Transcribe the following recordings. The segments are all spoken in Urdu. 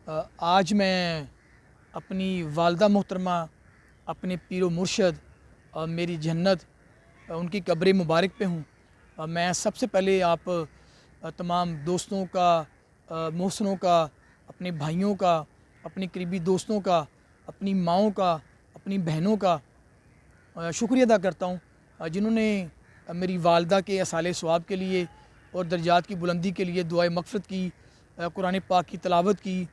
آج میں اپنی والدہ محترمہ، اپنے پیر و مرشد اور میری جنت ان کی قبر مبارک پہ ہوں۔ میں سب سے پہلے آپ تمام دوستوں کا، محسنوں کا، اپنے بھائیوں کا، اپنے قریبی دوستوں کا، اپنی ماؤں کا، اپنی بہنوں کا شکریہ ادا کرتا ہوں، جنہوں نے میری والدہ کے اصالِ ثواب کے لیے اور درجات کی بلندی کے لیے دعائے مغفرت کی، قرآن پاک کی تلاوت کی،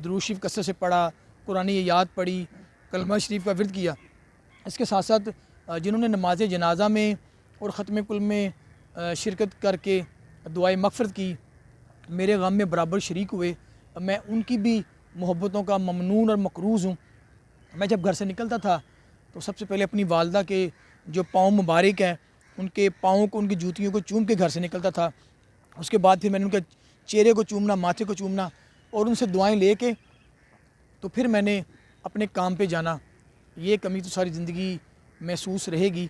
درود شریف کثرت سے پڑھا، قرآن یاد پڑھی، کلمہ شریف کا ورد کیا۔ اس کے ساتھ ساتھ جنہوں نے نماز جنازہ میں اور ختم کل میں شرکت کر کے دعائے مغفرت کی، میرے غم میں برابر شریک ہوئے، میں ان کی بھی محبتوں کا ممنون اور مقروض ہوں۔ میں جب گھر سے نکلتا تھا تو سب سے پہلے اپنی والدہ کے جو پاؤں مبارک ہیں، ان کے پاؤں کو، ان کی جوتیوں کو چوم کے گھر سے نکلتا تھا۔ اس کے بعد پھر میں نے ان کے چہرے کو چومنا، ماتھے کو چومنا اور ان سے دعائیں لے کے تو پھر میں نے اپنے کام پہ جانا۔ یہ کمی تو ساری زندگی محسوس رہے گی،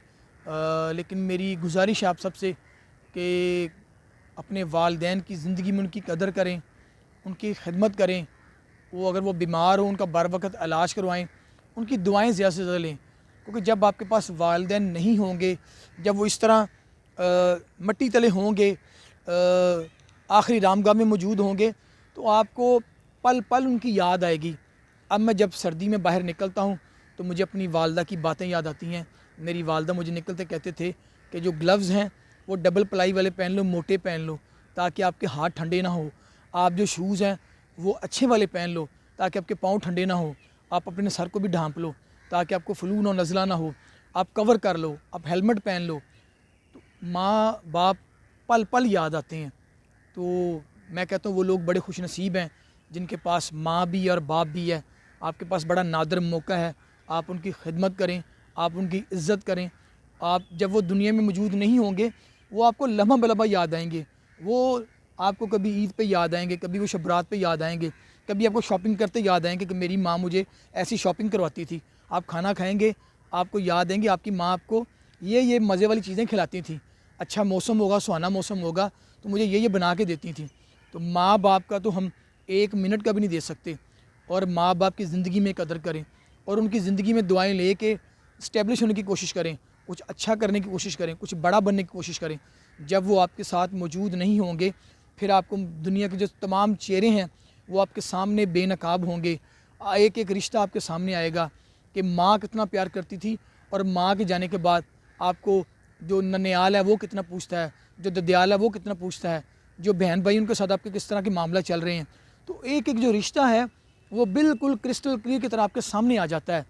لیکن میری گزارش ہے آپ سب سے کہ اپنے والدین کی زندگی میں ان کی قدر کریں، ان کی خدمت کریں، اگر وہ بیمار ہوں ان کا بر وقت علاج کروائیں، ان کی دعائیں زیادہ سے زیادہ لیں، کیونکہ جب آپ کے پاس والدین نہیں ہوں گے، جب وہ اس طرح مٹی تلے ہوں گے، آخری رامگاہ میں موجود ہوں گے، تو آپ کو پل پل ان کی یاد آئے گی۔ اب میں جب سردی میں باہر نکلتا ہوں تو مجھے اپنی والدہ کی باتیں یاد آتی ہیں۔ میری والدہ مجھے نکلتے کہتے تھے کہ جو گلوز ہیں وہ ڈبل پلائی والے پہن لو، موٹے پہن لو تاکہ آپ کے ہاتھ ٹھنڈے نہ ہو۔ آپ جو شوز ہیں وہ اچھے والے پہن لو تاکہ آپ کے پاؤں ٹھنڈے نہ ہو۔ آپ اپنے سر کو بھی ڈھانپ لو تاکہ آپ کو فلو نہ نزلہ نہ ہو۔ آپ کور کر لو، آپ ہیلمٹ پہن لو۔ تو ماں باپ پل پل یاد آتے ہیں۔ تو میں کہتا ہوں وہ لوگ بڑے خوش نصیب ہیں جن کے پاس ماں بھی اور باپ بھی ہے۔ آپ کے پاس بڑا نادر موقع ہے، آپ ان کی خدمت کریں، آپ ان کی عزت کریں۔ آپ جب وہ دنیا میں موجود نہیں ہوں گے وہ آپ کو لمحہ بلمحہ یاد آئیں گے۔ وہ آپ کو کبھی عید پہ یاد آئیں گے، کبھی وہ شب برات پہ یاد آئیں گے، کبھی آپ کو شاپنگ کرتے یاد آئیں گے کہ میری ماں مجھے ایسی شاپنگ کرواتی تھی۔ آپ کھانا کھائیں گے، آپ کو یاد آئیں گے آپ کی ماں آپ کو یہ مزے والی چیزیں کھلاتی تھیں۔ اچھا موسم ہوگا، سہانا موسم ہوگا تو مجھے یہ بنا کے دیتی تھیں۔ تو ماں باپ کا تو ہم ایک منٹ کا بھی نہیں دے سکتے، اور ماں باپ کی زندگی میں قدر کریں اور ان کی زندگی میں دعائیں لے کے اسٹیبلش ہونے کی کوشش کریں، کچھ اچھا کرنے کی کوشش کریں، کچھ بڑا بننے کی کوشش کریں۔ جب وہ آپ کے ساتھ موجود نہیں ہوں گے پھر آپ کو دنیا کے جو تمام چہرے ہیں وہ آپ کے سامنے بے نقاب ہوں گے۔ ایک ایک رشتہ آپ کے سامنے آئے گا کہ ماں کتنا پیار کرتی تھی، اور ماں کے جانے کے بعد آپ کو جو ننیال ہے وہ کتنا پوچھتا ہے، جو ددیال ہے وہ کتنا پوچھتا ہے، جو بہن بھائی ان کے ساتھ آپ کے کس طرح کے معاملہ چل رہے ہیں۔ تو ایک ایک جو رشتہ ہے وہ بالکل کرسٹل کلیئر کی طرح آپ کے سامنے آ جاتا ہے۔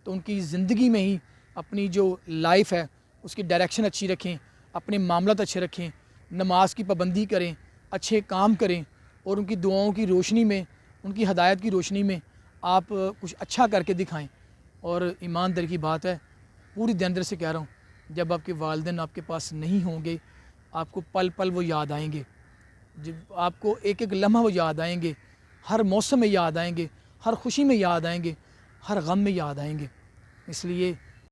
تو ان کی زندگی میں ہی اپنی جو لائف ہے اس کی ڈائریکشن اچھی رکھیں، اپنے معاملات اچھے رکھیں، نماز کی پابندی کریں، اچھے کام کریں، اور ان کی دعاؤں کی روشنی میں، ان کی ہدایت کی روشنی میں آپ کچھ اچھا کر کے دکھائیں۔ اور ایمانداری کی بات ہے، پوری دل سے کہہ رہا ہوں، جب آپ کے والدین آپ کے پاس نہیں ہوں گے آپ کو پل پل وہ یاد آئیں گے، جب آپ کو ایک ایک لمحہ وہ یاد آئیں گے، ہر موسم میں یاد آئیں گے، ہر خوشی میں یاد آئیں گے، ہر غم میں یاد آئیں گے۔ اس لیے